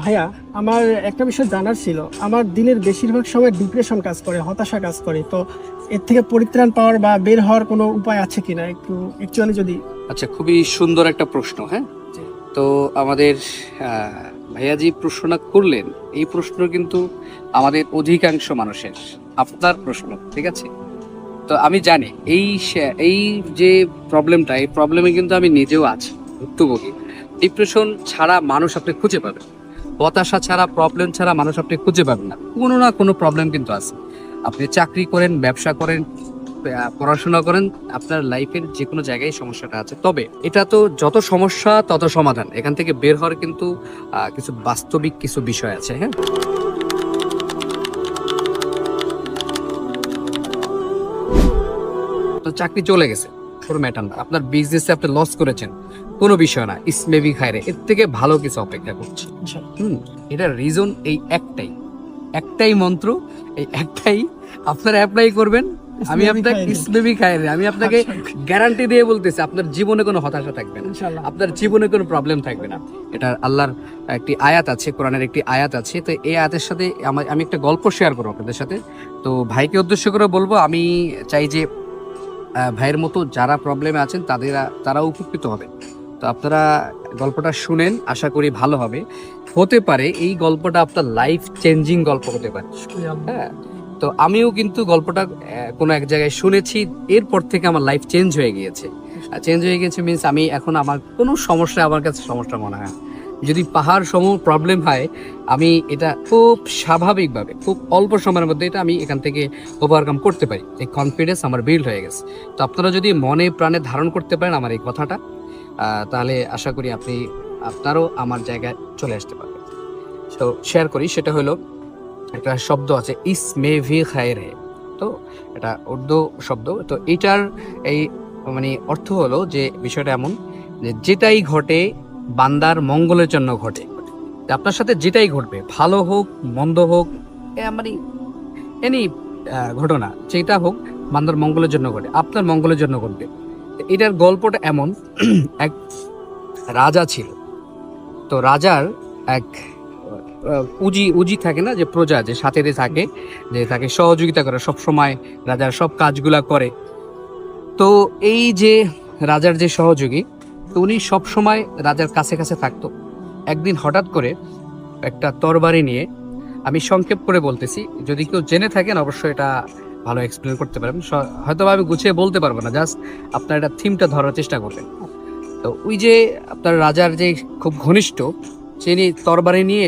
ভাইয়া, আমার একটা বিষয় জানার ছিল। আমার দিনের বেশিরভাগ সময় ডিপ্রেশন কাজ করে, হতাশা কাজ করে। তো এর থেকে পরিত্রাণ পাওয়ার বা বের হওয়ার কোনো উপায় আছে কিনা একটু অ্যাকচুয়ালি যদি। আচ্ছা, খুবই সুন্দর একটা প্রশ্ন। হ্যাঁ, জি। তো আমাদের ভাইয়া যে প্রশ্নটা করলেন, এই প্রশ্ন কিন্তু আমাদের অধিকাংশ মানুষের, আপনার প্রশ্ন, ঠিক আছে? তো আমি জানি এই যে প্রবলেমটা, এই প্রবলেমে কিন্তু আমি নিজেও আছি, ভুক্তভোগী। ডিপ্রেশন ছাড়া মানুষ আপনি খুঁজে পাবেন, হতাশা ছাড়া, প্রবলেম ছাড়া মানুষ আপনি খুঁজে পাবেন না। কোনো না কোনো প্রবলেম কিন্তু আছে। আপনি চাকরি করেন, ব্যবসা করেন, পড়াশোনা করেন, আপনার লাইফের যে কোনো জায়গায় সমস্যাটা আছে। তবে এটা তো যত সমস্যা তত সমাধান। এখান থেকে বের হওয়ার কিন্তু কিছু বাস্তবিক কিছু বিষয় আছে। হ্যাঁ, তো চাকরি চলে গেছে, কোনো ম্যাটার না। আপনার বিজনেসে আপনি লস করেছেন, কোনো বিষয় না। ইসমেবি খায়রে, এর থেকে ভালো কিছু অপেক্ষা করছে। এটার রিজন এই একটাই, একটাই মন্ত্র, এই একটাই। আপনারা অ্যাপ্লাই করবেন। আমি আপনাকে ইসমেবি খায়রে, আমি আপনাকে গ্যারান্টি দিয়ে বলতেছি, আপনার জীবনে কোনো হতাশা থাকবে না, ইনশাআল্লাহ। আপনার জীবনে কোনো প্রবলেম থাকবে না। এটা আল্লাহর একটি আয়াত আছে, কোরআনের একটি আয়াত আছে। তো এই আয়াতের সাথে আমি একটা গল্প শেয়ার করবো আপনাদের সাথে। তো ভাইকে উদ্দেশ্য করে বলবো, আমি চাই যে ভাইয়ের মতো যারা প্রবলেমে আছেন তারাও উপকৃত হবে। তো আপনারা গল্পটা শুনেন, আশা করি ভালো হবে। হতে পারে এই গল্পটা আপনার লাইফ চেঞ্জিং গল্প হতে পারে। হ্যাঁ, তো আমিও কিন্তু গল্পটা কোনো এক জায়গায় শুনেছি, এরপর থেকে আমার লাইফ চেঞ্জ হয়ে গিয়েছে। চেঞ্জ হয়ে গেছে মিনস আমি এখন আমার কোনো সমস্যা, আমার কাছে সমস্যা মনে হয় না। যদি পাহাড় সম প্রবলেম হয়, আমি এটা খুব স্বাভাবিকভাবে, খুব অল্প সময়ের মধ্যে এটা আমি এখান থেকে ওভারকাম করতে পারি। এই কনফিডেন্স আমার বিল্ড হয়ে গেছে। তো আপনারা যদি মনে প্রাণে ধারণ করতে পারেন আমার এই কথাটা, তাহলে আশা করি আপনারও আমার জায়গায় চলে আসতে পারবেন। তো শেয়ার করি, সেটা হলো একটা শব্দ আছে, ইস মে ভি খায়ের হে। তো এটা উর্দু শব্দ। তো এটার এই মানে অর্থ হলো যে বিষয়টা এমন যে যেটাই ঘটে বান্দার মঙ্গলের জন্য ঘটে। তো আপনার সাথে যেটাই ঘটবে, ভালো হোক মন্দ হোক, মানে এনি ঘটনা যেটা হোক, বান্দার মঙ্গলের জন্য ঘটে, আপনার মঙ্গলের জন্য ঘটবে। তো এটার গল্পটা এমন, এক রাজা ছিল। তো রাজার এক উজি উজি থাকে না, যে প্রজা যে সাথে থাকে, যে তাকে সহযোগিতা করে সব সময়, রাজার সব কাজগুলা করে। তো এই যে রাজার যে সহযোগী, তো উনি সব সময় রাজার কাছে কাছে থাকতো। একদিন হঠাৎ করে একটা তরবারি নিয়ে, আমি সংক্ষেপ করে বলতেছি, যদি কেউ জেনে থাকেন অবশ্যই এটা ভালো এক্সপ্লেন করতে পারবেন, হয়তো আমি গুছিয়ে বলতে পারবো না, জাস্ট আপনার এটা থিমটা ধরার চেষ্টা করবেন। তো ওই যে আপনার রাজার যে খুব ঘনিষ্ঠ, তিনি তরবারি নিয়ে